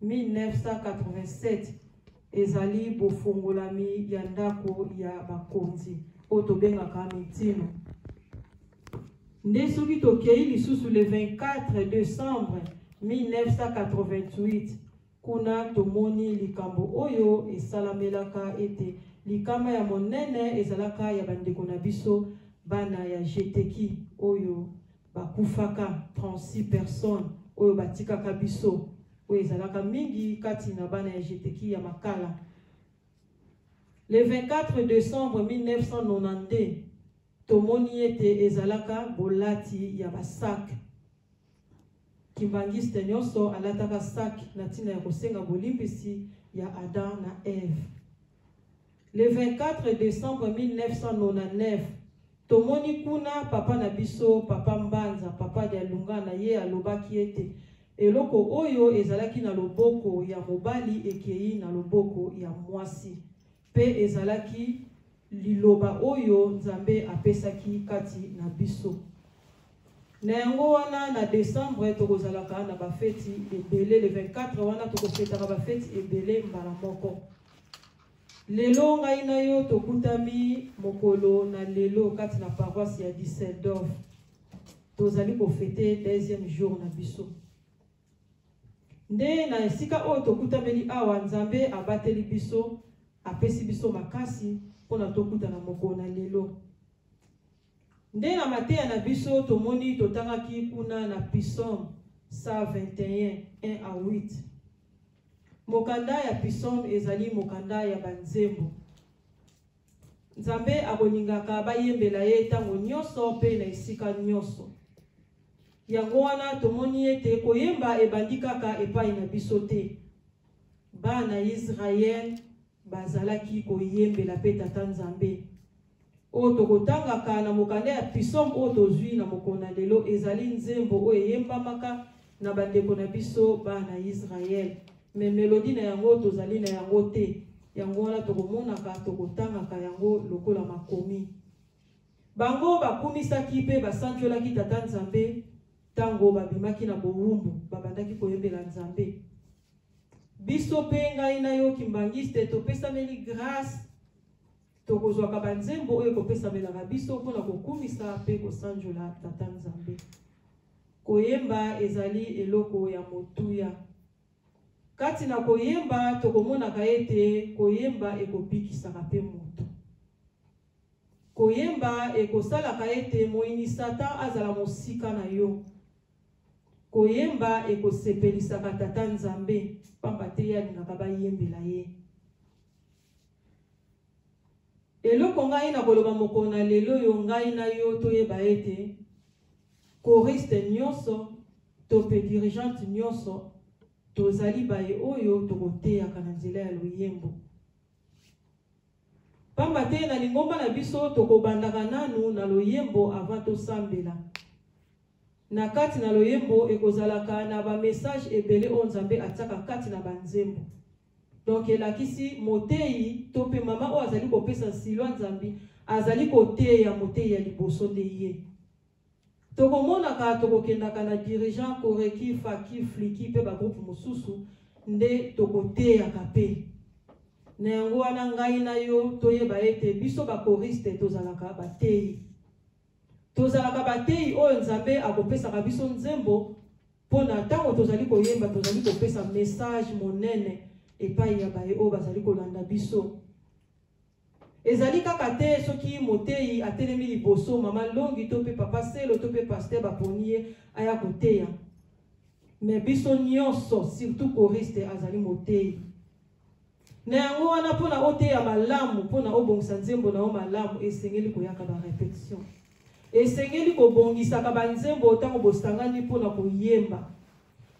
1987 ezali bofongolami ya ndako ya bakonzi otobengaka mitino. Nde soki tokei lisusu le 24 décembre 1988 kuna tomoni likambo oyo esalamelaka ete likama ya monene ezalaka ya bandeko na biso bana ya jeteki oyo bakufaka 36 personnes oyo batikaka biso oyo ezalaka mingi kati na bana ya jeteki ya makala. Le 24 décembre 1992 tomoni ete ezalaka bolati ya basak. Kimbangiste nyonso alataka sak na tina ya kosenga bolimbisi ya Adam na Eve. Le 24 décembre 1999 tomoni kuna papa na biso, papa Mbanza, papa de Alunga na ye alobaki ete eloko oyo ezalaki na loboko ya mobali ekei na loboko ya mwasi. Pe ezalaki liloba oyo Nzambe apesaki kati na biso. Na yango wana na décembre tokozalaka na bafeti ebele, le 24 wana tokofetaka bafeti ebele mbala moko. Lelo ngai na yo tokutami mokolo na lelo kati na paroisse ya Düsseldorf. Tozali kofete deuxième jour na biso. Nde na esika oyo tokutameli awa Nzambe abateli biso, apesi biso makasi pona tokuta na mokolo na lelo. Nde na mateya na biso tomoni totangaki kuna na Psaume 121, 1 à 8. Mokanda ya Psaume ezali mokanda ya banzembo. Nzambe akoningaka bayembela ye tango nyonso pe na esika nyonso. Yango wana tomoni ete koyemba ebandi kaka epai na biso te. Bana Israel bazalaki koyembela pe tata Nzambe. O tokotangaka na mokanda ya Psaume o tozwi na mokona lelo ezali nzembo o eyembamaka na bandeko na biso bana Israel. Me melodi na yango tozali na yango te. Yango wana tokomonaka tokotangaka yango lokola makomi. Bango bakumisaki pe basanjolaki tata Nzambe tango babimaki na bowumbu babandaki koyembela Nzambe. Biso pe ngai na yo Kimbangiste topesameli grâce tokozwaka banzembo oyo kopesamelaka biso mpona kokumisa pe kosanjola tata Nzambe. Koyemba ezali eloko ya motuya. Kati na koyemba tokomonaka ete koyemba ekobikisaka pe moto. Koyemba ekosalaka ete moyini Satan azala mosika na yo. Koyemba ekosepelisaka tata Nzambe pamba te yalingaka bayembela ye. Eloko ngai na koloba mokolo na lelo yo ngai na yo toyeba ete choriste nyonso to pe dirigeante nyonso tozali baye oyo tokoteyaka na nzela ya loyembo. Pamba te na lingomba na biso tokobandaka nanu na loyembo avant tosambela. Na kati na loyembo ekozalaka na ba message ebele o Nzambe ataka kati na banzembo. Donc elakisi moteyi to pe mama o azali kopesa silwa Nzambe azali koteya moteyi ya liboso nde ye. Tokomonaka tokokendaka na dirigeant koreki faki fliki pe ba groupe mosusu nde tokoteyaka pe. Na yango wana ngai na yo toyeba ete biso ba choriste tozalaka bateyi. Tozalaka bateyi oyo Nzambe akopesaka biso nzembo pona tango tozali koyemba tozali kopesa message monene epai ya baye oyo bazali kolanda biso. Ezali kaka te soki moteyi atelemi liboso mama longi to pe papa selo to pe pasteur baponiye aya koteya. Mais biso nyonso surtout choriste azali moteyi. Na yango wana pona oteya malamu pona obongisa nzembo na o malamu esengeli koyaka ba répétition. Esengeli kobongisaka banzembo tango bosangani pona koyemba.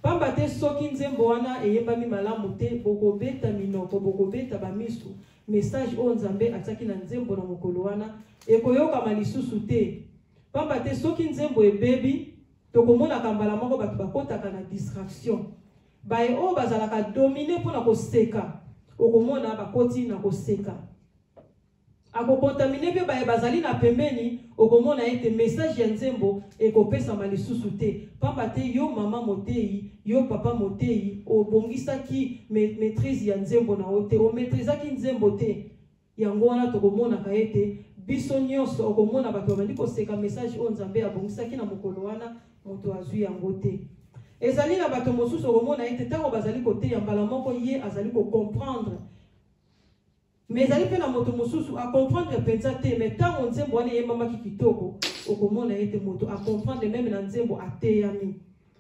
Pamba te soki nzembo wana eyembami malamu te bokobeta minoko bokobeta bamisu message o Nzambe ataki na nzembo na mokolo wana ekoyoka malisusu te. Pamba te soki nzembo ebebi tokomonaka mbala moko bato bakotaka na distraction. Baye o bazalaka domine pona koseka okomona bakoti na koseka. ako contaminer pe ba bazali na pembeni okomona ete message ya nzembo ekopesa malisusu te pamba te yo mama motei yo papa motei obongisaki maîtrise ya nzembo na ote o maîtrisaki nzembo te yango wana tokomona ka ete biso nyonso okomona bato bandi koseka message o nzambe abongisaki na mokolo wana moto azwi yango te ezali na bato mosusu okomona ete tango bazali koteya mbala moko ye azali ko comprendre mais ezali pe na moto mosusu a comprendre penza te mais tango nzembo wana yembamaki kitoko okomona ete moto a comprendre même na nzembo ateyami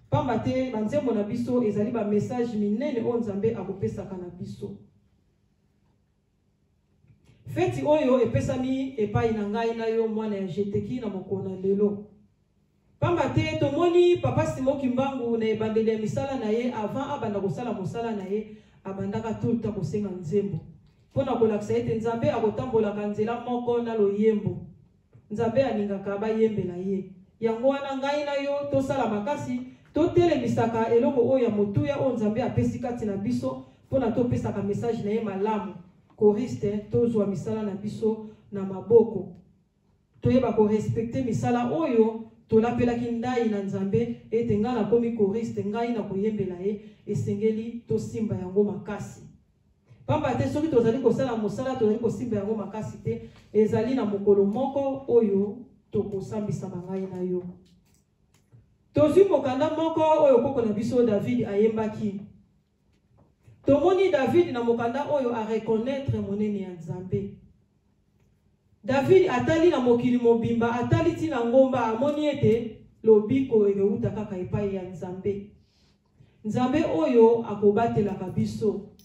pamba te banzembo na biso ezali ba message minene o nzambe akopesaka na biso feti oyo epesami epai na ngai na yo mwana ya jeteki na mokolo na lelo pamba te tomoni papa Simon Kimbangu na ebandeli ya misala na ye avant abanda kosala mosala na ye abandaka tout kosenga nzembo pona kolakisa ete nzambe akotambolaka nzela moko na loyembo nzambe alingaka bayembela ye yango wana ngai na yo tosala makasi totelemisaka eloko oyo ya motuya o nzambe apesi kati na biso pona topesaka message na ye malamu koriste tozwa misala na biso na maboko toyeba korespecte misala oyo tolapelaki ndai na nzambe ete ngai nakomi koriste ngai na koyembela ye esengeli tosimba yango makasi pamba te soki tozali kosala mosala tozali kosimba yango makasi te ezali na mokolo moko oyo tokosambisama ngai na yo tozwi mokanda moko oyo koko na biso David ayembaki tomoni David na mokanda oyo a reconnaître monene ya nzambe David atali na mokili mobimba atali tina ngomba amoni ete lobiko ekeuta kaka epai ya nzambe nzambe oyo akobatelaka biso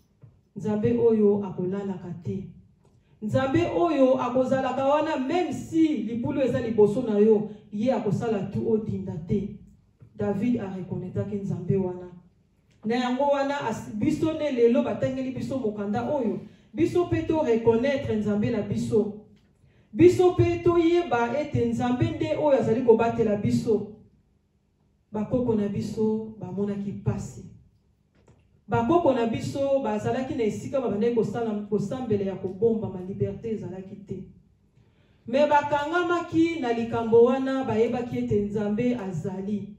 nzambe oyo akolalaka te nzambe oyo akozalaka wana même si libulu eza liboso na yo ye akosala tu odinda te David a reconnaîtaki nzambe wana na yango wana biso ne lelo batangeli biso mokanda oyo biso pe to reconnaître nzambe na biso biso pe toyeba ete nzambe nde oyo azali kobatela biso bakoko na biso bamonaki pasi bakoko na biso bazalaki na esika babandaki kosambela ya kobomba ma liberté ezalaki te me bakangamaki na likambo wana bayebaki ete nzambe azali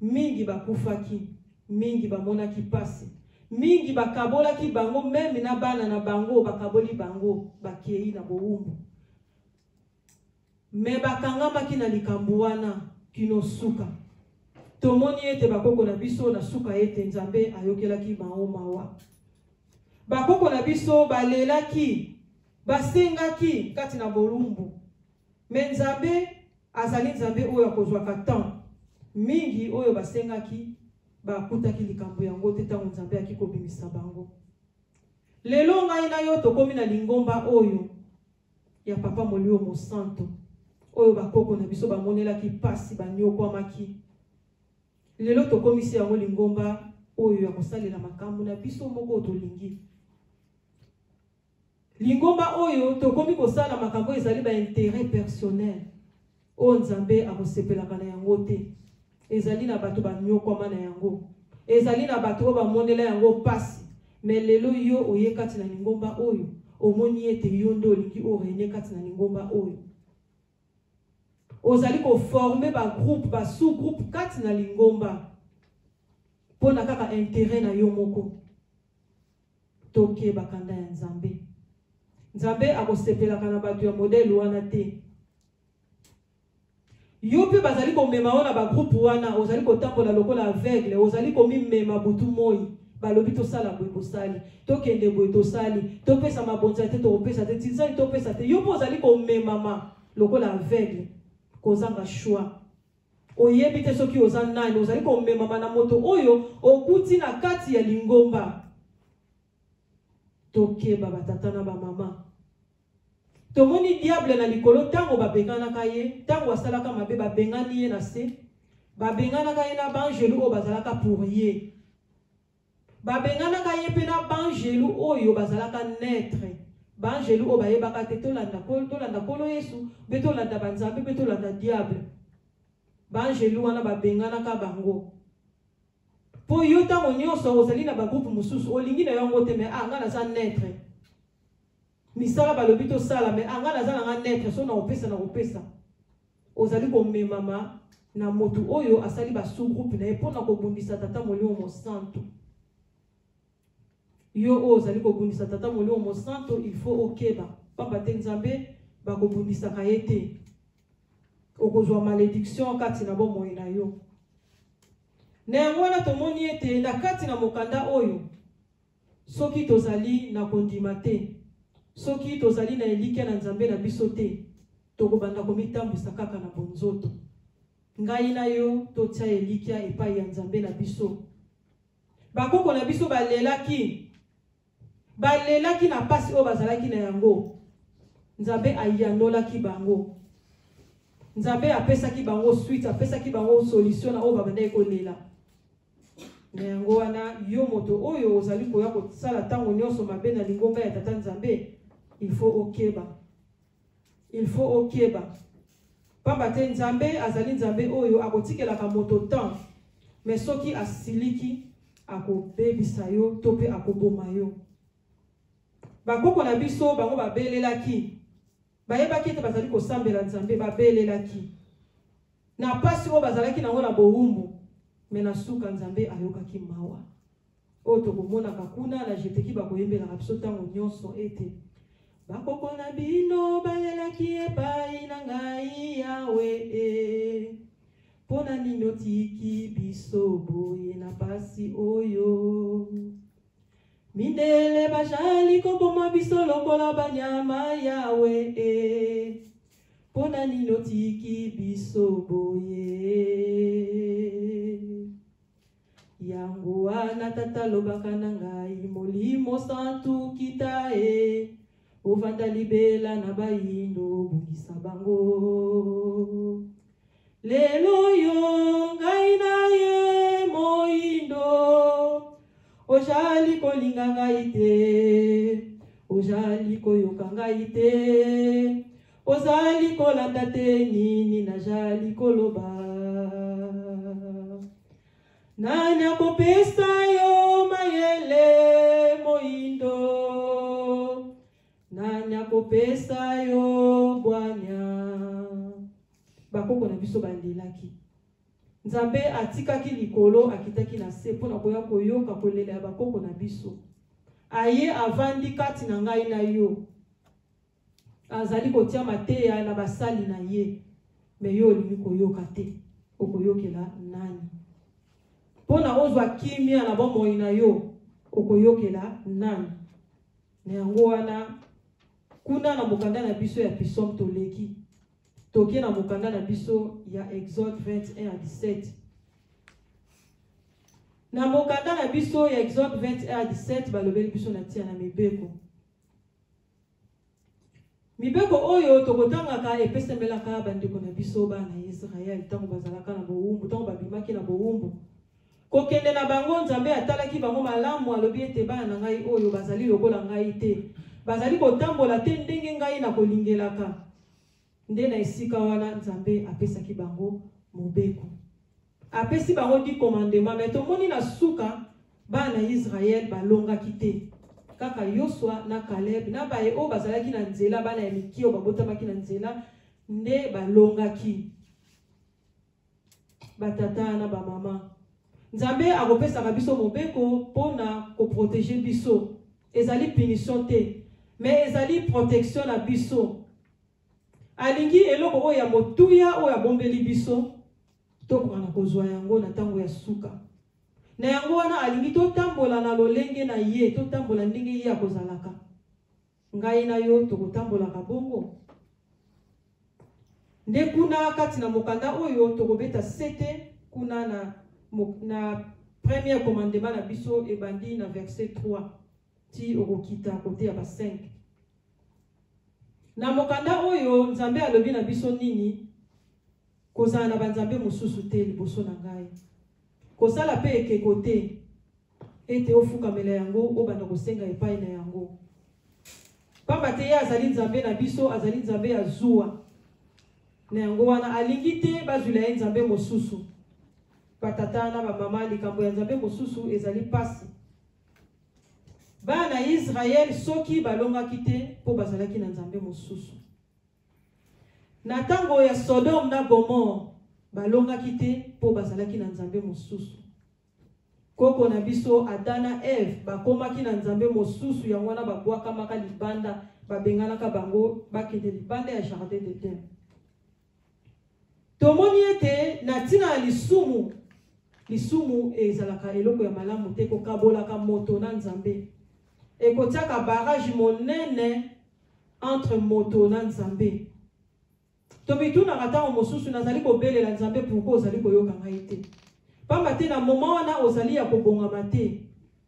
mingi bakufaki mingi bamonaki pasi mingi bakabolaki bango meme na bana na bango bakaboli bango bakei na bowumbu me bakangamaki na likambo wana kino suka tomoni ete bakoko na biso na suka ete nzambe ayokelaki bango mawa bakoko na biso balelaki basengaki kati na bolumbu me nzambe azali nzambe oyo akozwaka temps mingi oyo basengaki bakutaki likambo yango te tango nzambe aki kobimisa bango lelo ngai na yo tokomi na lingomba oyo ya papa molio mosanto oyo bakoko na biso bamonelaki pasi banyokwamaki lelo tokomisi yango lingomba oyo ya kosalela makambo na biso moko tolingi lingomba oyo tokomi kosala makambo ezali ba intérêt personnel oyo nzambe akosepelaka na yango te ezali na bato banyokwama na yango ezali na bato oyo bamonela yango pasi me lelo yo oye kati na lingomba oyo omoni ete yo nde olingi orene kati na lingomba oyo ozali koforme bagroupe basous-groupe kati na lingomba mpona kaka intérêt na yo moko tokeba kanda ya nzambe nzambe akosepelaka na bato ya modele wana te yo pe bazali komema wana bagroupe wana ozali kotambola lokola aveugle ozali komimema butu moi balobi tosala boye tosali tokende boye tosali topesa mabonza te tokopesa te tizali topesa te yo pe ozali komemama lokola aveugle kozanga choix oyebi te soki oza nani ozali komemama na moto oyo okuti na kati ya lingomba tokeba batata na bamama tomoni diable na likolo tango babenganaka ye tango asalaka mabe babengani ye na se babenganaka ye na banjelu oyo bazalaka pour ye babenganaka ye pe na banjelu oyo bazalaka netre banjelu oyo bayebaka te tolanda kolo Yesu be tolanda banzambe be tolanda diable banjelu wana babenganaka bango po yo tango nyonso ozali na bagroupe mosusu olingi na yango te me nga naza netre misala balobi to sala mais anga nazala nga naître so na opesa ozali ko memama na motu oyo asali ba sous groupe na epona ko bundisa tata molimo santo yo ozali ko bundisa tata molimo santo il faut okeba pamba te nzambe ba ko bundisa ka ete okozwa malédiction kati na bomoi na yo na ngwana tomoni ete na kati na mokanda oyo soki tozali na kondima te soki tozali na elike na nzambe na biso te tokobanda komitambwisa kaka na bonzoto ngai na yo totia elikia epai ya nzambe na biso bakoko na biso balelaki na pasi oyo bazalaki na yango nzambe ayanolaki bango nzambe apesaki bango suite apesaki bango solution na oyo babandaki kolela na yango wana yo moto oyo ozali koya kosala ntango nyonso mabe na lingomba ya tata nzambe il faut okeba pamba te nzambe azali nzambe oyo akotikelaka moto temps mais soki asiliki akobebisa yo to pe akoboma yo bakoko na biso bango babelelaki bayebaki ete bazali kosambela nzambe babelelaki na pasi oyo bazalaki nango na bowumbu mais na suka nzambe ayokaki mawa oyo tokomonaka kuna na jeteki bakoyembelaka biso ntango nyonso ete bakoko na bino balelaki epai na ngai yawe mpona nini otiki biso boye na pasi oyo mindele bajali koboma biso lokola banyama yawe mpona nini otiki biso boye yango wana tata lobaka na ngai molimo santu kita ovanda libela na bayindo bungisa bango lelo yo ngai na ye moyindo ojali kolinga ngai te ojali koyoka ngai te ozali kolanda te nini najali koloba nani akopesa yo mayele moyindo nani akopesa yo bwanya bakoko na biso bandelaki nzambe atikaki likolo akitaki na se mpona koya koyoka kolela ya bakoko na biso aye avandi kati na ngai na yo azali kotia mateya na basali na ye me yo olingi koyoka te okoyokela nani mpona ozwa kimia na bomoi na yo okoyokela nani na yango wana kuna na mokanda na biso ya Psaume toleki tokie na mokanda na biso ya Exode 21:17 na mokanda na biso ya Exode 21:17 balobeli biso na tia na mibeko oyo tokotangaka epesemelaka bandeko na biso bana Israel ntango bazalaka na bowumbu ntango babimaki na bowumbu kokende na bango nzambe atalaki bango malamu alobi ete bana na ngai oyo bazali lokola ngai te bazali kotambola te ndenge ngai na kolingelaka nde na esika wana nzambe apesaki bango mobeko apesi bango di commandement mais tomoni na suka bana Israel balongaki te kaka Yosua na Caleb na baye o bazalaki na nzela bana ya mikio babotamaki na nzela nde balongaki batata na bamama nzambe akopesaka biso mobeko mpona koprotéger biso ezali punition te mais ezali protection na biso alingi eloko oyo ya motuya oyo abombeli biso tokoka na kozwa yango na ntango ya suka na yango wana alingi totambola na lolenge na ye totambola ndenge ye akozalaka ngai na yo tokotambolaka bongo nde kuna kati na mokanda oyo tokobeta sete kuna na premier commandement na biso ebandi na verset 3 ti okokita kote ya ba 5 na mokanda oyo nzambe alobi na biso nini kozala na banzambe mosusu te liboso na ngai kosala pe ekeko te ete ofukamela yango obanda kosenga epai na yango pamba te ye azali nzambe na biso azali nzambe ya zuwa na yango wana alingi te bazwila ye nzambe mosusu batata na bamama likambo ya nzambe mosusu ezali pasi bana Israël soki balonga kite po bazalaki na nzambe mosusu. Na tango ya Sodome na Gomorre balonga kite po bazalaki na nzambe mosusu. Koko na biso Adana Eve bakomaki na nzambe mosusu yango wana babwaka maka libanda babenganaka bango bakende libanda ya jardin d'Eden. Tomoni ete na tina lisumu ezalaka eloko ya malamu te kokabolaka moto na nzambe. Ekotiaka barrage monene entre moto na nzambe. Tomituna kata mosusu nazali kobelela nzambe pourquoi ozali koyoka ngai te. Pamba te na moment wana ozali ya kobongama te.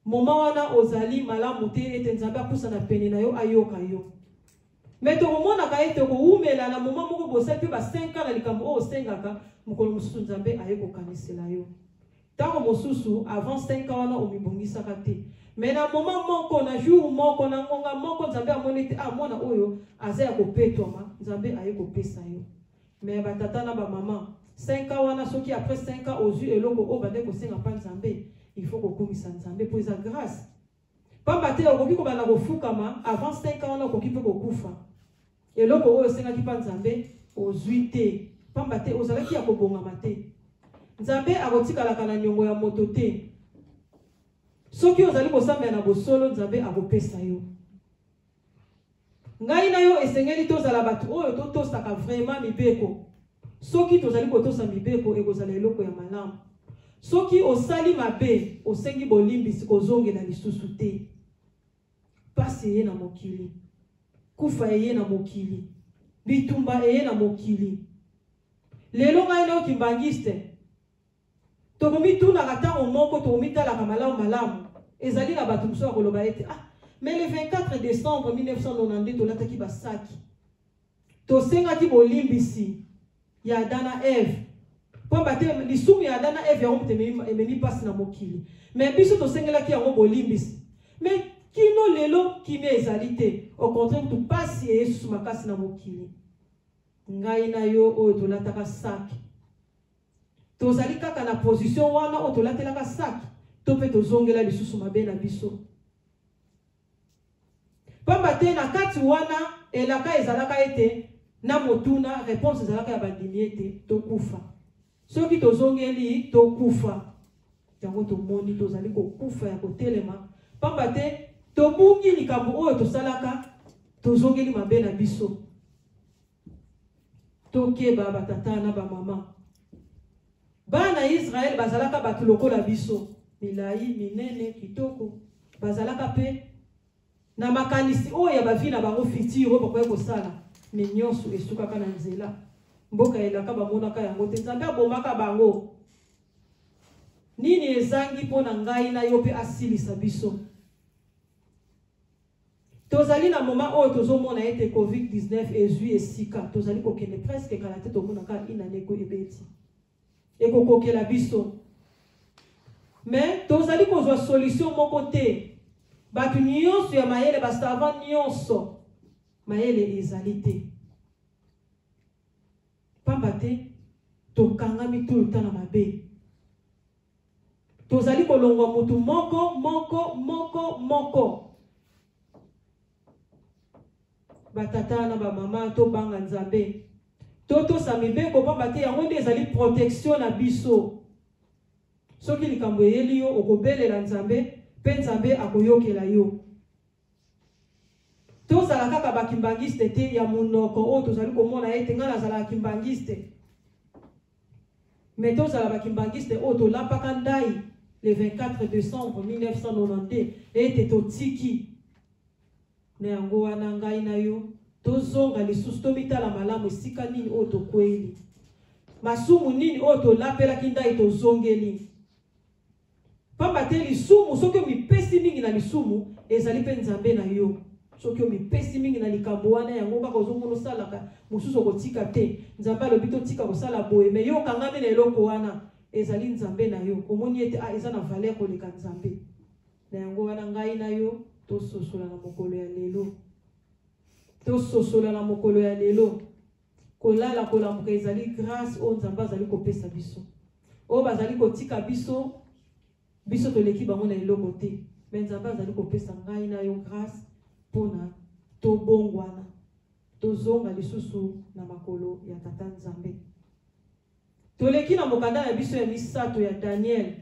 Moment wana ozali malamu te ete nzambe apusa na pene na yo ayoka yo. Mais tokomona ka ete koumela na moment moko bosali pe ba 5 ans na likambo o sengaka mukolo mosusu nzambe ayeko kanisela yo. Tango mosusu avant 5 ans wana omibongisaka te. Mais na moment moko na jour moko na ngonga moko nzambe amoni te mwana oyo aza ya kopetwama nzambe ayeko pesa yo. Mais batata na ba maman 5 ans wana soki après 5 ans aux yeux eloko o bande ko senga pa nzambe il faut kokumisa nzambe pour sa grâce. Pamba te okoki ko bana kofukama avant 5 ans wana okoki pe kokufa. Eloko oyo senga ki pa nzambe ozwi te. Pamba te ozalaki ya kobongama te. Nzambe akotikalaka na nyongo ya moto te. Soki ozali kosambela na bosolo nzambe akopesa yo. Ngai na yo esengeli tozala batu oyo totosaka vraiment mibeko. Soki tozali kotosa mibeko ekozala eloko ya malamu. Soki osali mabe osengi bolimbisi kozongela lisusu te. Pasi eye na mokili. Kufa eye na mokili. Bitumba eye na mokili. Lelo ngai na yo kimbangiste. Tokomi tuna katango moko tokomitalaka malamu. Ezali na batu mso akoloba ete mais le 24 décembre 1992 tolataki basaki. Tosengaki bolimbisi ya Adana Eve. Pamba te lisumu ya Adana Eve yango ememi pasi na mokili. Mais biso tosengelaki yango bolimbisi. Mais kino lelo kimi ezali te. Au contraire tu pasi Yesu makasi na mokili. Ngai na yo oyo tolataka saki. Tozali kaka na position wana o tolatelaka saki. Tope tozongela lisusu mabe na biso. Pamba te na kati wana elaka ezalaka ete na motuna réponse ezalaka ya bandimi ete tokufa. Soki tozongeli tokufa. Yango tomoni tozali kokufa ya kotelema. Pamba te tobungi likambo oyo tosalaka tozongeli mabe na biso. Tokeba batata na ba mama. Bana Israël bazalaka batu lokola biso. Milai, minene, kitoko. Bazalaka pe na makanisi oyo ya bavi na bango fitiro bakoye kosala. Minyonso esukaka na nzela. Mboka elaka bamonaka yango te. Nzambe abomaka bango. Nini ezangi pona ngai na yo pe asilisa biso. Tozali na moment oyo tozomona ete COVID-19 ezui esika. Tozali kokende presque kala te tomonaka inaneko ebeti. Ekokokela biso. Mais tozali kozwa solution moko te. Batu nyonso ya mayele basava nyonso. Mayele ezali te. Pamba te tokangami tout le temps na mabe. Tozali kolongwa mutu moko. Batata na ba mama to banga nzambe. Toto samibeko pamba te yango nde ezali protection na biso. Soki likambo yeli yo okobelela nzambe pe nzambe akoyokela yo. Tozala kaka bakimbangiste te ya munoko o tozali komona ete nga nazala kimbangiste. Mais tozala bakimbangiste o tolapaka ndai le 24 décembre 1992 ete totiki. Na yango wana ngai na yo tozonga lisusu tomitala malamu esika nini o tokweli. Masumu nini o tolapelaki ndai tozongeli. Pamba te lisumu soki omipesi mingi na lisumu ezali pe nzambe na yo. Soki omipesi mingi na likambo wana yango kaka ozomona osalaka mosusu okotika te. Nzambe alobi totika kosala boye me yo kangami na eloko wana ezali nzambe na yo. Omoni ete eza na valeur koleka nzambe. Na yango wana ngai na yo tososola na mokolo ya lelo. Tososola na mokolo ya lelo. Kolala kolamuka ezali grâce o nzambe azali kopesa biso. O bazali kotika biso toleki bango na eloko te. mais nzambe azali kopesa ngai na yo grâce pona tobongwana tozonga lisusu na makolo ya tata nzambe. Toleki na mokanda na biso ya misato ya Daniel.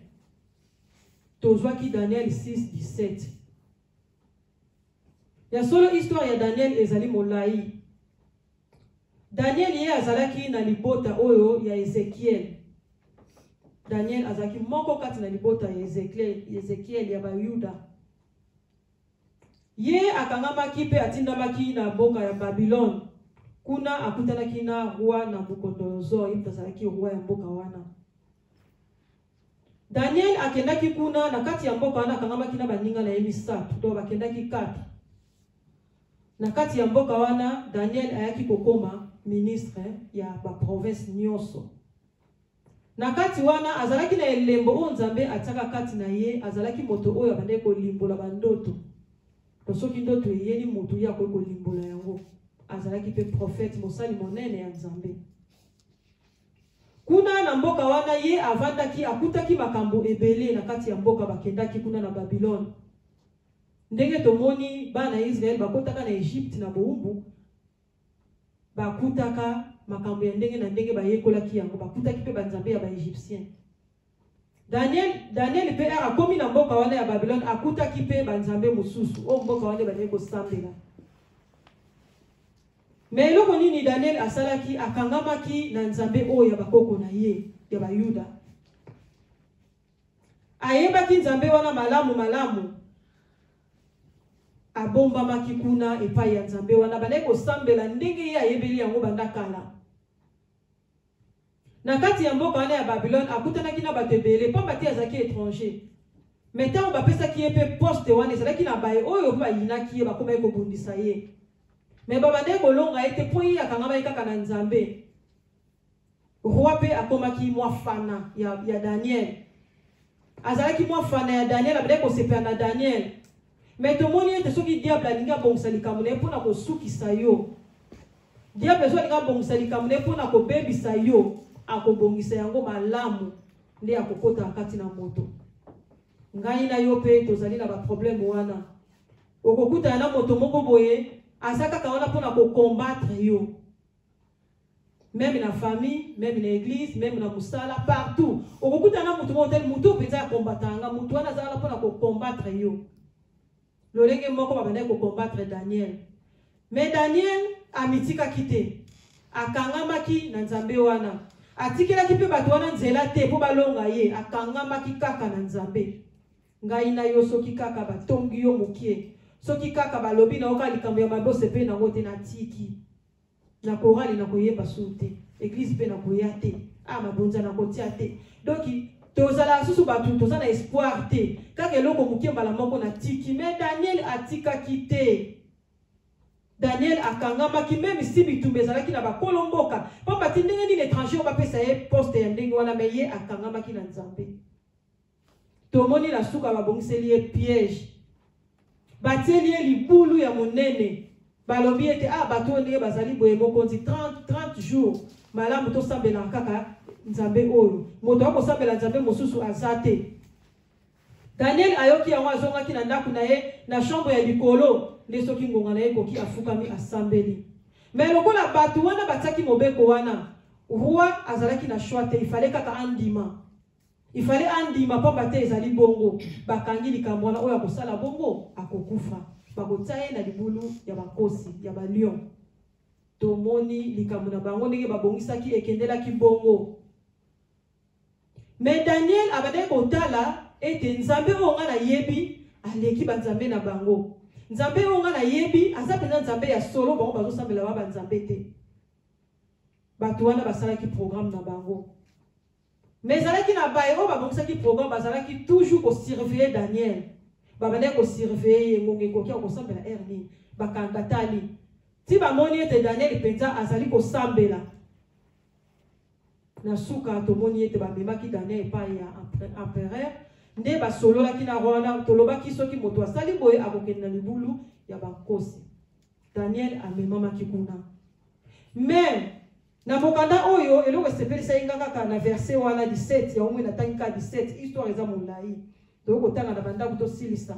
Tozwaki Daniel 6:17. Ya solo histoire ya Daniel ezali molai. Daniel ye azalaki na libota oyo ya Ezekiel. Daniel azalaki moko kati na libota ya Ezekiel ya Bayuda. Ye akangamaki pe atindamaki na mboka ya Babylon. Kuna akutanaki na roi Nabucodonosor, azalaki roi ya mboka wana. Daniel akendaki kuna na kati ya mboka wana akangamaki na baninga na ye misato, to bakendaki 4. Na kati ya mboka wana Daniel ayaki kokoma ministre ya ba province nyonso. Na kati wana azalaki na elembo o nzambe ataka kati na ye, azalaki moto oyo abandaki kolimbola bandoto. To soki ndoto yeni moto ya kolimbola yango. Azalaki pe prophète mosali monene ya nzambe. Kuna na mboka wana ye avandaki akutaki makambo ebele na kati ya mboka bakendaki kuna na Babylon. Ndenge tomoni bana Israel bakotaka na Egypte na boumbu bakutaka makambo ya ndenge na ndenge bayekolaki yango, bakutaki pe banzambe ya ba-Egyptien. Daniel pe akomi na mboka wana ya Babylon akutaki pe banzambe mosusu o mboka wana baneko sambela. Mais eloko nini Daniel asalaki akangamaki na nzambe oyo ya bakoko na ye ya Bayuda. Ayebaki nzambe wana malamu abombamaki kuna epai ya nzambe wana baneko sambela ndenge ye ayebeli yango bandakala. Na kati ya mboka wana ya Babylon akutanaki na bato ebele pamba te azalaki étranger. Mais tango bapesaki ye pe poste wana ezalaki na baye oyo bayinaki ye bakomaki kobundisa ye. Mais babande kolonga ete po ye akangama kaka na nzambe. Roi pe akomaki mwa fana ya Daniel. Azalaki mwa fana ya Daniel abade kosepela na Daniel. Mais tomoni ete soki diable alinga bongisa likambo na ye mpona kosukisa yo. Diable so alinga bongisa likambo na ye mpona kobebisa yo, akobongisa yango malamu nde akokota kati na moto. Ngai na yo pe tozali na ba problème wana. Okokuta na moto moko boye azaka kaona pona ko combattre yo. Même na famille, même na église, même na musala, partout. Okokuta na moto motel moto penza combatanga, moto wana azala pona ko combattre yo. Lolenge moko babande ko combattre Daniel. Mais Daniel amitika kite. Akangamaki na nzambe wana. Atikela kipe bato wana nzela te po balonga ye, akangamaki kaka na nzambe. Ngai na yo soki kaka batongi yo mokie. Soki kaka balobi na oka likambo ya mabose pe na ngote na tiki. Na korali na koyeba sute. Église pe na koyate. Mabonza na kotia te. Donc tozala susu batu tozana espoir te. Kaka eloko mokie mbala moko na tiki. Mais Daniel atika kite. Daniel akangamaki même si bitumbe ezalaki na bakolomboka. Pamba ti ndenge nini étranger bapesa ye poste ya ndenge wana mais ye akangamaki na nzambe. Tomoni la suka babongiseli ye piège. Batieli ye libulu ya monene. Balobi ete bato ndenge bazali boye mokonzi 30 jours. Malamu to sambela kaka nzambe oyo. Moto akosambela nzambe mosusu azate. Daniel ayoki yango azongaki na ndako na ye na chambre ya likolo. Lesoki ngonga na ye koki afukami asambeli. Mais lokola bato wana bataki mobeko wana, roi azalaki na choix te, il fallait kaka andima. Il fallait andima po bate ezali bongo. Bakangi likambo wana oyo akosala bongo akokufa. Bakotsa ye na libulu ya bakosi, ya ba lion. Tomoni likambo na bango ndenge babongisaki ekendelaki bongo. Mais Daniel abade kotala ete nzambe onga na yebi aleki banzambe na bango. Nzambe onga na yebi azapena nzambe ya solo bango bazosambela ba nzambe te. Bato wana basalaki programme na bango. Mais zalaki na baye o babongisaki programme bazalaki toujours ko surveiller Daniel. Babane ko surveiller ngonge koki akosambela erni bakangatali. Ti bamoni ete Daniel penza azali ko sambela. Na suka tomoni ete bamemaki Daniel pa ya empereur. Nde basolola ki na rwana tolobaki soki moto asali boye akokenda libulu ya bakosi. Daniel amemamaki kuna. Mais na mokanda oyo eloko sepelisa inga kaka na verset wana 17 ya omwe na tanka 17 histoire eza molai. Donc otanga na banda kuto silisa.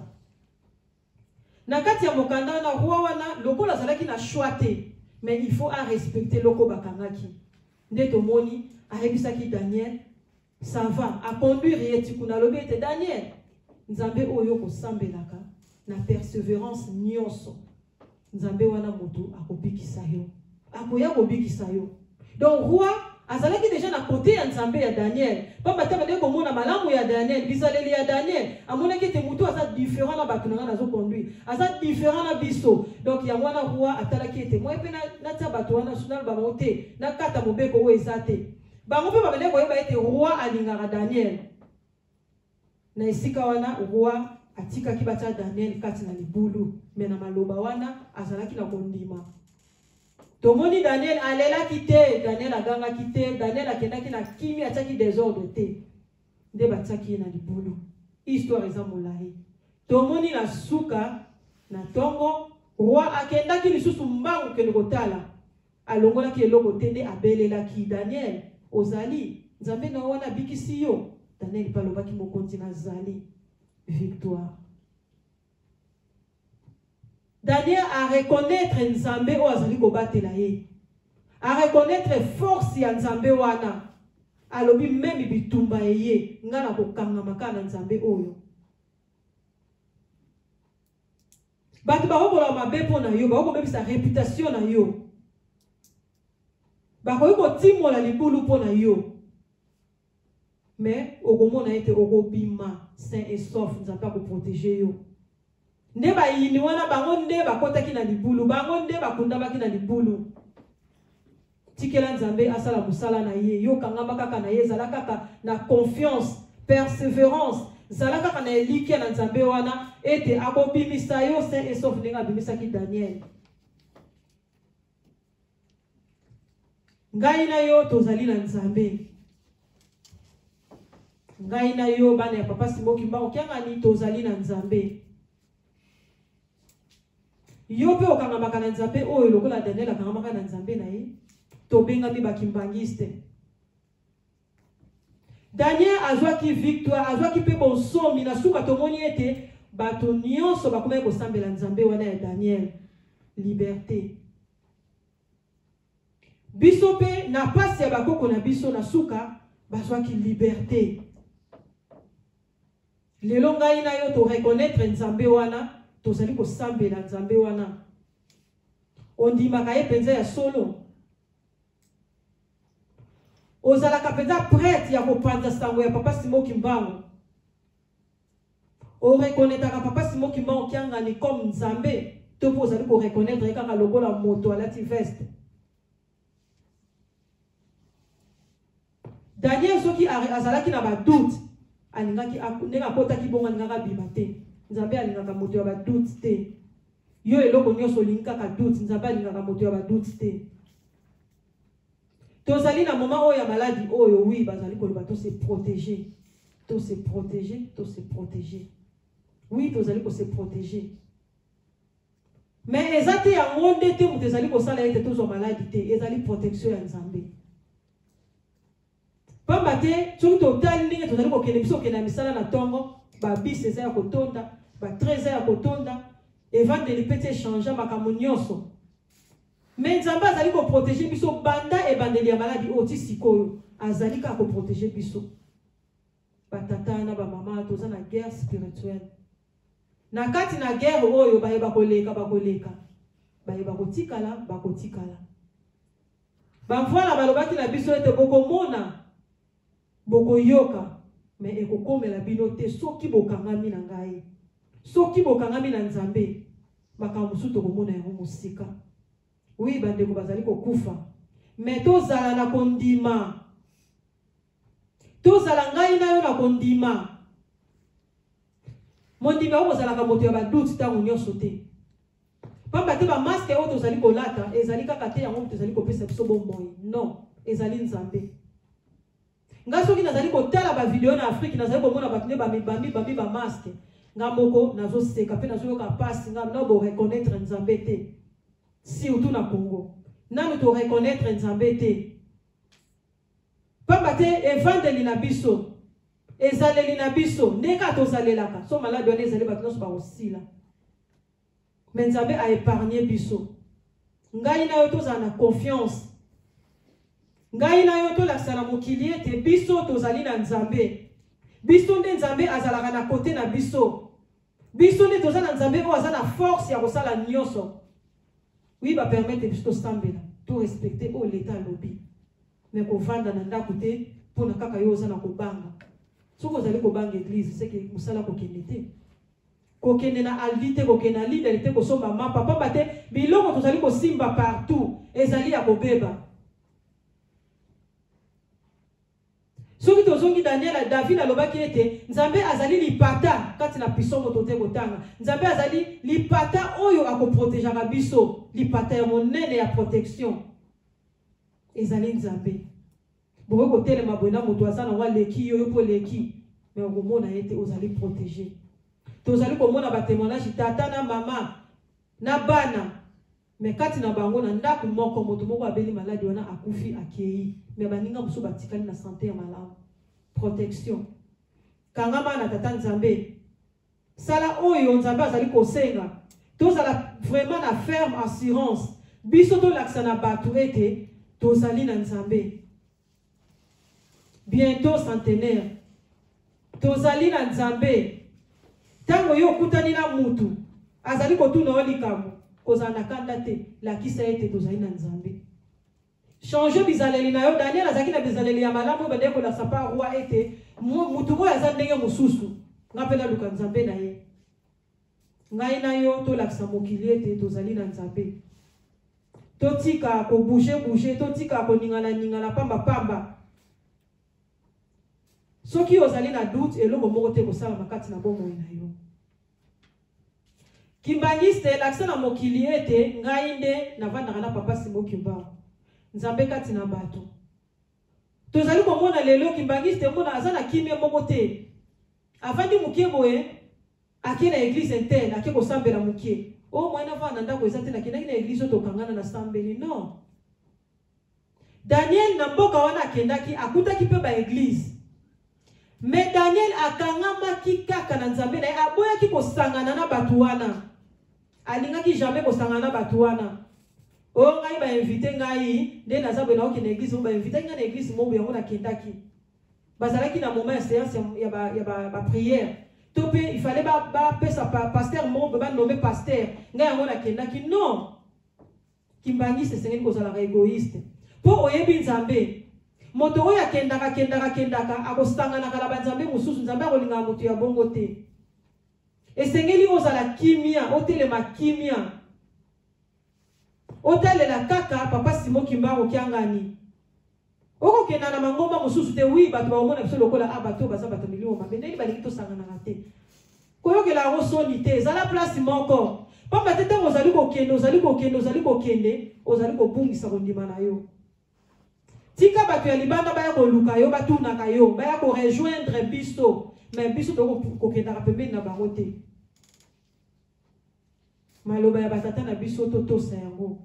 Nakati ya mokanda na roi wana lokola zalaki na choité, mais il faut à respecter loko bakangaki. Nde tomoni ayebisaki Daniel, ça va a conduire yeti kuna lobi ete Daniel nzambe oyo ko sambelaka na persévérance nyonso. Nzambe wana moto akobikisa yo. Akoya kobikisa yo. Donc roi azalaki déjà na côté ya nzambe ya Daniel. Pamba taba de komona malamu ya Daniel, bizaleli ya Daniel. Amonaki ete moto aza différent na batu na zo conduire. Aza différent na biso. Donc ya wana roi atalaki ete moi pe na tia batu wana sunal ba monte na kata mobeko o ezate. Bango pe babele koyeba ete roi alingaka Daniel. Na esika wana roi atika kibata Daniel kati na libulu. Mena maloba wana azalaki na kondima. Tomoni Daniel alela kite, Daniel aganga kite, Daniel akendaki na kimi ataki désordre te. Nde bataki na libulu. Histoire eza molayi. Tomoni na suka na tongo, roi akendaki lisusu mbangu kende kotala. Alongolaki eloko te nde abelelaki Daniel, ozali, nzambe na wana bikisi yo. Daniel palobaki mokonzi na zali. Victoire. Daniel a reconnaître Nzambe o azali kobatela ye. A reconnaître force ya Nzambe wana. Alobi même bitumba ye ngana kokanga makana Nzambe oyo. Batu bakokola mabe pona yo, bakokobebisa réputation na yo. Bakoki kotimola libulu pona yo. Mais okomona ete okobima sain et sauf Nzambe akoprotéger yo. Nde ba yini wana bango nde bakotaki na libulu, bango nde bakundamaki na libulu. Tikela Nzambe asala musala na ye, yo kangamba kaka na ye, zala kaka na confiance, persévérance, zala kaka na elike na Nzambe wana, ete akobimisa yo sain et sauf ndenge abimisaki Daniel. Ngai na yo tozali na Nzambe. Ngai na yo bana ya papa Simoki Mbango kiangani tozali na Nzambe. Yo pe okangamaka na Nzambe oyo lokola Daniel akangamaka na Nzambe na ye. Tobengami bakimbangiste. Daniel azwaki victoire, azwaki pe bonsomi na suka tomoni ete bato nyonso bakomaki kosambela Nzambe wana ya Daniel. Liberté. Biso pe na pasi ya bakoko na biso na suka bazwaki liberté. Lelo ngai na yo to reconnaître Nzambe wana, tozali kosambela Nzambe wana. Ondimaka ye penza ya solo. Ozalaka penza prêtre ya kopanza sango ya papa Simoki Mbango. O reconnaître papa Simoki Mbango kiangani comme Nzambe, to po ozali ko reconnaître kaka lokola moto alati veste. Daniel soki azalaki na ba doute, alingaki ndenga kotaki bonga ngaka bimate. Nzambe alingaka moto ya ba doute te. Yo eloko nyonso lingaka doute, Nzambe alingaka moto ya ba doute te. Tozali na moment oyo ya maladie oyo oui bazali koloba to se protéger. To se protéger, to se protéger. Oui, tozali ko se protéger. Mais ezate ya monde te moto ezali ko sala ete tozo maladie te, ezali protection ya Nzambe. Pamba te, soki totali ndenge tozali kokende biso okende misala na tongo, ba bis eza ya kotonda, ba 13 ya kotonda, evangeli pete échanger makambo nyonso. Mais Nzambe azali ko protéger biso banda ebandeli ya maladi oti sikoyo, azali ka ko protéger biso. Ba tata na ba mama toza na guerre spirituelle. Na kati na guerre oyo bayeba koleka bakoleka. Bayeba kotikala bakotikala. Ba voilà balobaki na biso ete bokomona boko yoka, mais ekokomela bino te soki bokangami na ngai. Soki bokangami na Nzambe, makambo suto komona yango musika. Oui, bandeko bazali kokufa. Mais tozala na kondima. Tozala ngai na yo na kondima. Mondima oyo ozalaka moto ya badoute tango nyonso te. Pamba te ba masque oyo tozali kolata, ezali kaka te yango tozali kopesa biso bomoi. Non, ezali Nzambe. Nga soki nazali kotala ba video na Afrique nazali komona batune ba mibambi ba masque ngamoko nazo seka pe nazo yoka passe nga no bo reconnaître Nzambe te surtout na Congo nanu to reconnaître Nzambe te pamba te evangeli na biso ezaleli na biso ndeka to zalelaka so malade on ezali batuna so ba osila Mais Nzambe a épargné biso. Ngai na yo tozala na confiance. Ngai na yo tolakisa na mokili ete biso tozali na Nzambe. Biso nde Nzambe azalaka na côté na biso. Biso nde tozala na Nzambe oyo aza na force ya kosala nyonso. Oui, ba permettre biso tosambela, to respecter o l'état lobi. Mais kovanda na ndako te pona kaka yo oza na kobanga. Soki ozali kobanga église, c'est que mosala kokende te. Kokende na alvite, kokende na leader te kosomba mapa, pamba te biloko tozali kosimba partout, ezali ya kobeba. Soki tozongi David alobaki ete Nzambe azali lipata kati na pisomo tote kotanga. Nzambe azali lipata oyo akoprotejaka biso, lipata ya monene ya protection. Ezali Nzambe. Boko kotelema boyena moto azana wa leki yo po leki, mais okomona ete ozali protégé. Tozali komona ba témoignage tata na mama na bana. Mais kati na bango na ndako moko moto moko abeli maladi wana akufi akei. Mais baninga muso batikali na santé ya malamu. Protection. Kangama na tata Nzambe. Sala oyo Nzambe azali kosenga. Tozala vraiment na ferme assurance. Biso to laksa na batu ete tozali na Nzambe. Bientôt centenaire. Tozali na Nzambe. Tango yo kutani na mutu. Azali kotuna olikamu. Kozana kanda te. La kisa ete tozali na Nzambe. Changer bizaleli na yo. Daniel azaki na bizaleli ya malamu. Badeko la sapa roi ete. Mutu ko yazan ndenge mususu. Ngapela luka Nzambe na ye. Ngai na yo to laksa mokili ete tozali na Nzambe. Totika ko bouger. Totika ko ningala pamba. Soki ozali na doute eloko moko te kosala makati na bomoi na yo. Kimbangiste laksa na mokili ete ngai nde navandaka na papa Simo Kimba. Nzambe kati na bato. Tozali komona lelo kimbangiste mona aza na kimia moko te. Avandi mukie boye ake na église interne ake kosambela mukie. O mwana vana ndako ezate na kinaki na église to kangana na sambeli non. Daniel na mboka wana akendaki akutaki pe ba église. Mais Daniel akangamaki kaka na Nzambe na aboyaki kosangana na batu wana. Alingaki jamais kosangana na batu wana. O ngai ba invité ngai nde nazabwe na oki na église ba invité ngai na église mo yango na kendaki. Bazalaki na moment ya séance ya ba prière. Topé il fallait ba pesa pasteur mo ba nommer pasteur. Ngai yango na kendaki non. Kimbangi se sengeli kozala égoïste. Po oyebi Nzambe. Moto oya kendaka akostangana kala banzambe mususu Nzambe akolinga moto ya bongo te. Esengeli ozala kimia, otelema kimia. Otalela kaka papa Simo Kimbango kiangani. Oko kenda na mangomba mususu te oui bato baomona biso lokola abato baza bato milio mabe ndeli balingi to sangana te. Koyokela rosoni te, zala place moko. Pamba tete ozali kokende, ozali kobungisa kondima na yo. Tika batu ya libanda baya koluka yo batunaka yo baya ko rejoindre biso mais biso to kokenda pembeni na bango te. Maloba ya batata na biso to tosa yango.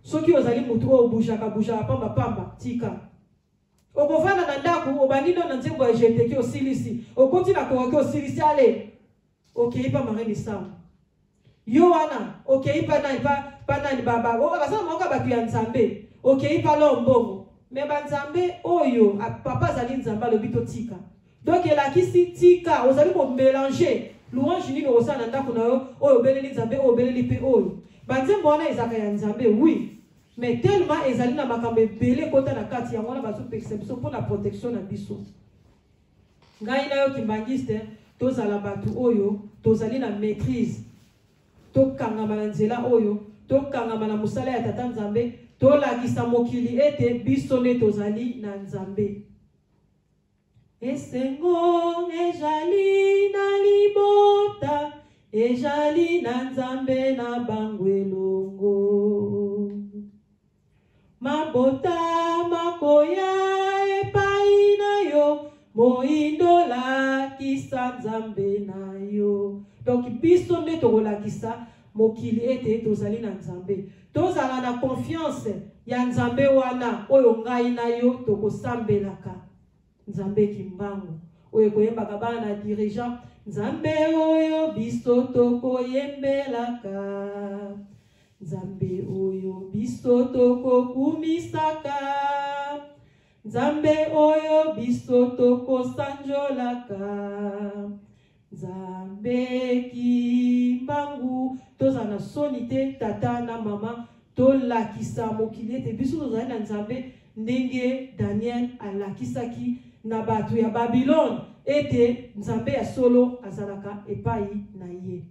Soki ozali mutu o bujaka pamba tika. Okovana na ndako obanido na nzembo ya jeteki osilisi. Okoti na koke osilisi ale. Okay pa mareni sam. Yo wana okay pa na baba. O bazana moka batu ya Nzambe. Okay pa lombongo. Mais banzambe oyo papa zali Nzamba lobito tika. Donc la kisi tika ozali ko mélanger louange ni no sana ndako na yo oyo beleli Nzambe oyo beleli pe oyo. Banzembo wana ezaka ya Nzambe oui. Mais tellement ezali na makambe belé kota na kati ya mwana baso perception pour la protection na biso. Ngai na yo kimbangiste tozala batu oyo tozali na maîtrise. Tokangama na nzela oyo tokangama na musala ya tata Nzambe. Tola kisa mokili ete biso ne tozali na Nzambe. Esengo ejali na libota, ejali na Nzambe na bangwelongo. Mabota makoya epai na yo, moindola kisa Nzambe na yo. Donc biso ne tola kisa mokili ete tozali na Nzambe. Tozala na confiance ya Nzambe wana oyo ngai na yo tokosambelaka Nzambe Kimbangu oyo koyembaka bana na dirigeant Nzambe oyo biso toko yembelaka, Nzambe oyo biso toko kumisaka, Nzambe oyo biso toko sanjolaka, Nzambe kimbangu. Tozana sonite tata na mama to lakisa mokili te biso tozali na Nzambe ndenge Daniel alakisaki na batu ya Babylone ete Nzambe ya solo azalaka epai na ye.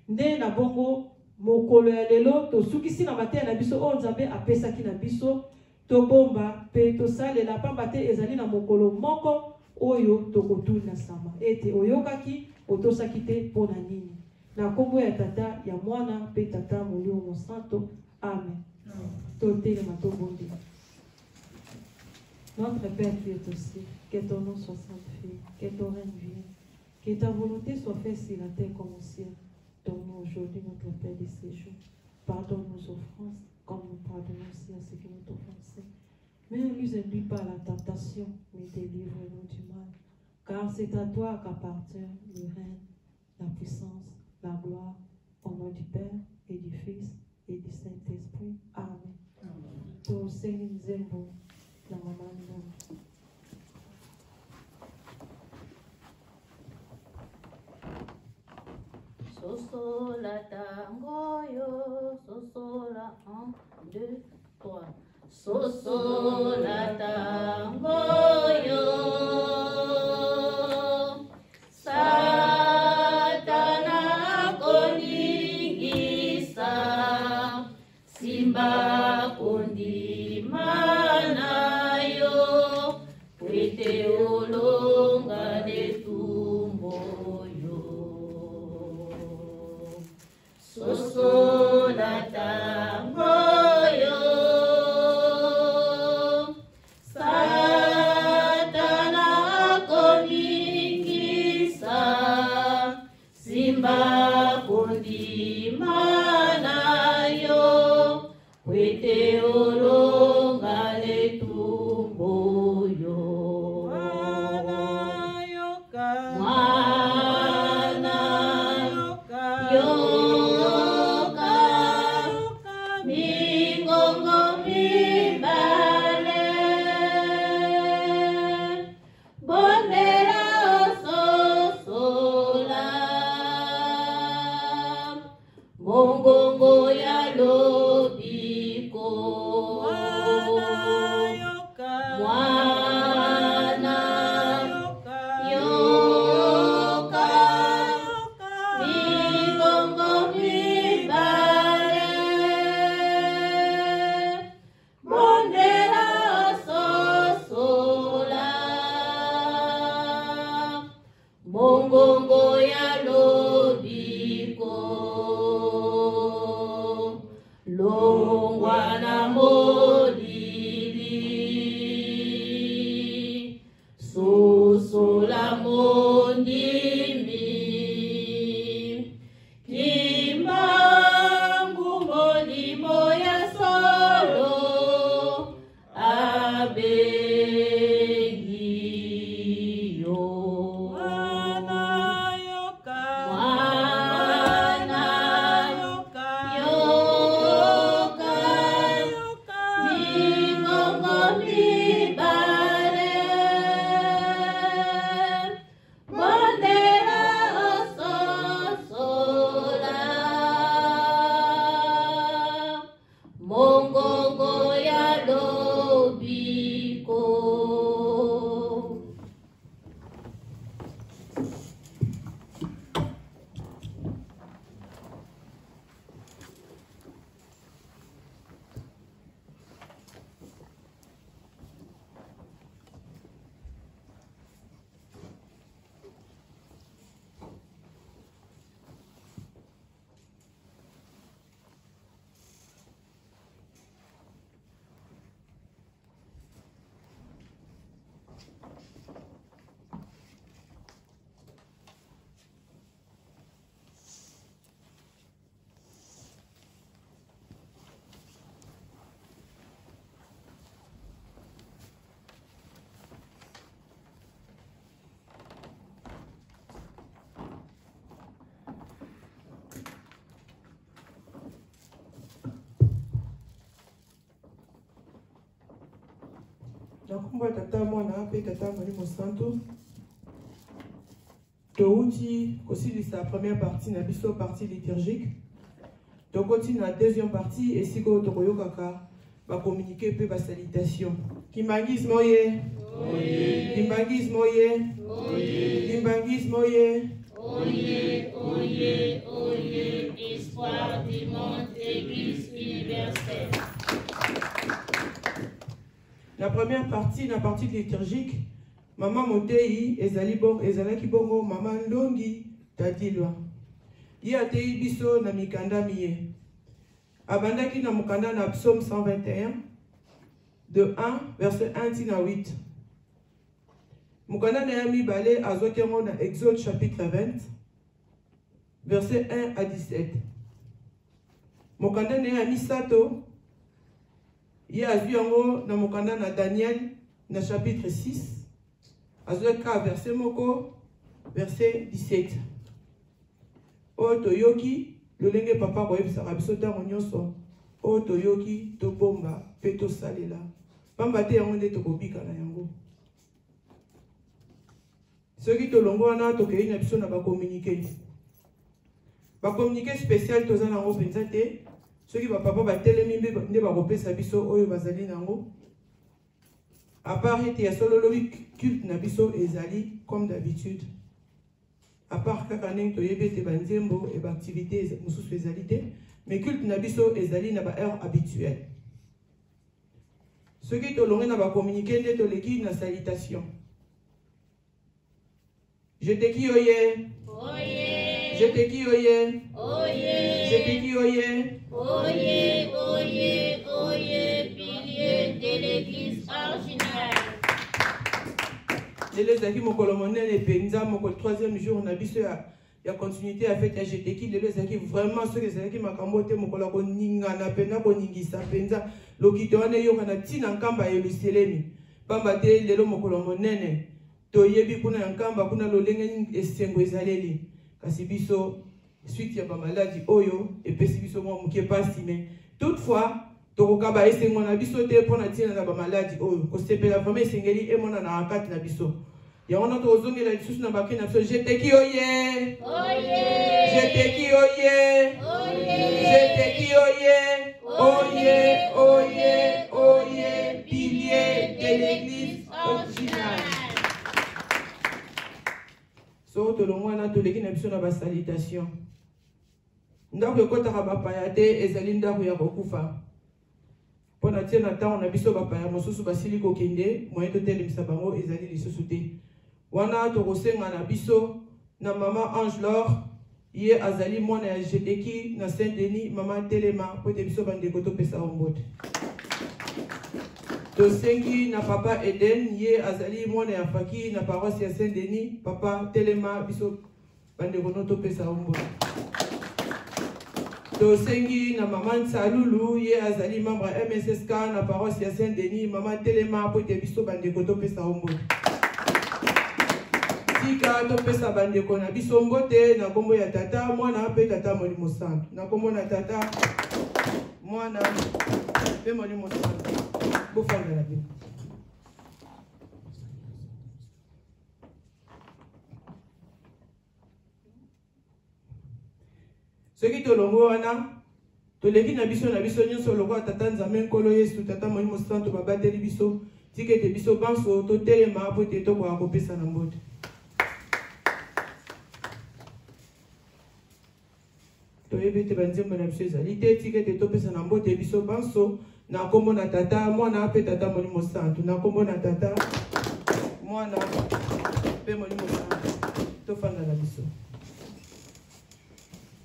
Nde na bongo mokolo ya lelo tosukisi na mateya na biso o Nzambe apesaki na biso tobomba pe tosalela pamba te ezali na mokolo moko oyo tokotuna sama ete oyokaki otosaki te mpona nini. Na kombo ya tata ya mwana pe tata molimo santo. Amen. Totelema tobonde. Notre Père qui est au ciel, que ton nom soit sanctifié, que ton règne vienne, que ta volonté soit faite sur la terre comme au ciel. Donne-nous aujourd'hui notre pain de ces jours. Pardonne nos offenses, comme nous pardonnons aussi à ceux qui nous offensent. Mais ne nous induis pas à la tentation, mais délivre-nous du mal. Car c'est à toi qu'appartient le règne, la puissance, la gloire, au nom du Père et du Fils et du Saint-Esprit. Amen. Pour Seigneur Zembo, la maman de Sosola tangoyo, sosola 1, 2, 3. Sosola tangoyo, Satana koningisa, Simba kondimana yo, Pwete olonga netumbo yo. Sosola tangoyo, Satana koningisa, Simba kondimana yo, Pwete olonga netumbo yo. Mwana yoka, mingongo mibale, bondera ososola, mongongo ya lobiko. Mwana yoka, mingongo mibale, bondera sosola, mongongo ya lobiko, longwa na molili, sosola mondimi, kimbangu molimo ya solo, abengi yo. Mwana yoka, mwana yoka, yoka, Nakumba tata mwana pe tata Molimo Santo. Touti aussi sa première partie na biso partie liturgique. To continue la deuxième partie et si ko to koyokaka ba communiquer pe ba salutation. Kimbangis moye. Oye. Kimbangis moye. Oye. Kimbangis moye. Oye, oye, oye, espoir du monde, Église universelle. La première partie, la partie liturgique, Maman Motei, Ezalaki Bongo, Maman Ndongi, Tadilwa. Yi atei biso na mikanda miye. Abandaki na mukanda na Psaume 121, de 1, verset 1 tina 8. Mukanda na yami bale azokengo na Exode chapitre 20, verset 1 à 17. Mukanda na yami sato, Ye azuyango na mukanda na Daniel na chapitre 6. Azuka verset moko verset 17. O toyoki lolenge papa ko yebisa biso tango nyonso. O toyoki to bomba pe to salela. Pamba te yango nde tokobika na yango. Soki to longo wana to kei na biso na ba communiquer. Ba communiquer spécial to za na ngo penza te. Soki ba papa ba telemi nde ba kopesa biso oyo bazali nango. À part ete ya solo lobi culte na biso ezali comme d'habitude. À part kaka ndenge toyebi ete banzembo et ba activité mosusu ezali te, mais culte na biso ezali na ba heure habituelle. Soki tolongi na ba communiquer nde toleki na salutation. Je te qui oye. Oye. Je te qui oye. Oye. Je te qui oye. Oye, oye, oye, pilier de l'église originale. Les zaki mokolo monene penza mokolo troisième jour na biso ya continuité à fête ya jeteki les zaki vraiment ceux qui zaki makambo te mokolo ko ninga na pena ko ningisa penza lokito wana yo kana tina nkamba ya Yerusalemi pamba te lelo mokolo monene to yebi kuna nkamba kuna lolenge esengo ezaleli kasi biso suite ya ba maladie oyo epesi biso mo muke pasi mais toutefois tokokaba esengo na biso te pona tina na ba maladie oyo ko sepela vraiment esengeli emona na akati na biso ya ona to ozongela lisusu na bakina biso jeteki oye. Oye. Jeteki oye. Oye. Jeteki oye. Oye, oye, oye, pilier de l'église originale. So tolongwana toleki na biso na ba salutation. Ndako ekotaka bapaya te ezali ndako ya kokufa. Pona tie na ntango na biso bapaya mosusu basili kokende moyen totelemisa bango ezali lisusu te. Wana tokosenga na biso na mama Ange Laure ye azali mwana ya Jeteki na Saint-Denis mama telema po te biso bandeko topesa ombote. Tosengi na papa Eden ye azali mwana ya Faki na paroisse ya Saint-Denis papa telema biso bandeko no topesa ombote. Tosengi na mama Nsalulu ye azali membre MSSK na paroisse ya Saint-Denis mama telema po te biso bandeko topesa ombote. Tika topesa bandeko na biso mbote na kombo ya tata mwana pe tata Molimo Santo na kombo na tata mwana pe Molimo Santo bofanga na bi. Soki tolongo wana toleki na biso nyonso lokwa tata Nzambe nkolo Yesu tata Molimo Santo babateli biso tikete biso banso totelema po te tokoka kopesa na mbote. Toyebete banzembo na biso ezali te tikete topesa na mbote biso banso na kombo na tata mwana pe tata Molimo Santo na kombo na tata mwana pe Molimo Santo tofanda na biso.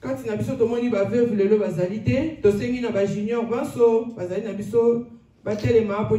Kati na biso tomoni ba veuve lelo bazali te tosengi na ba junior banso bazali na biso batelema po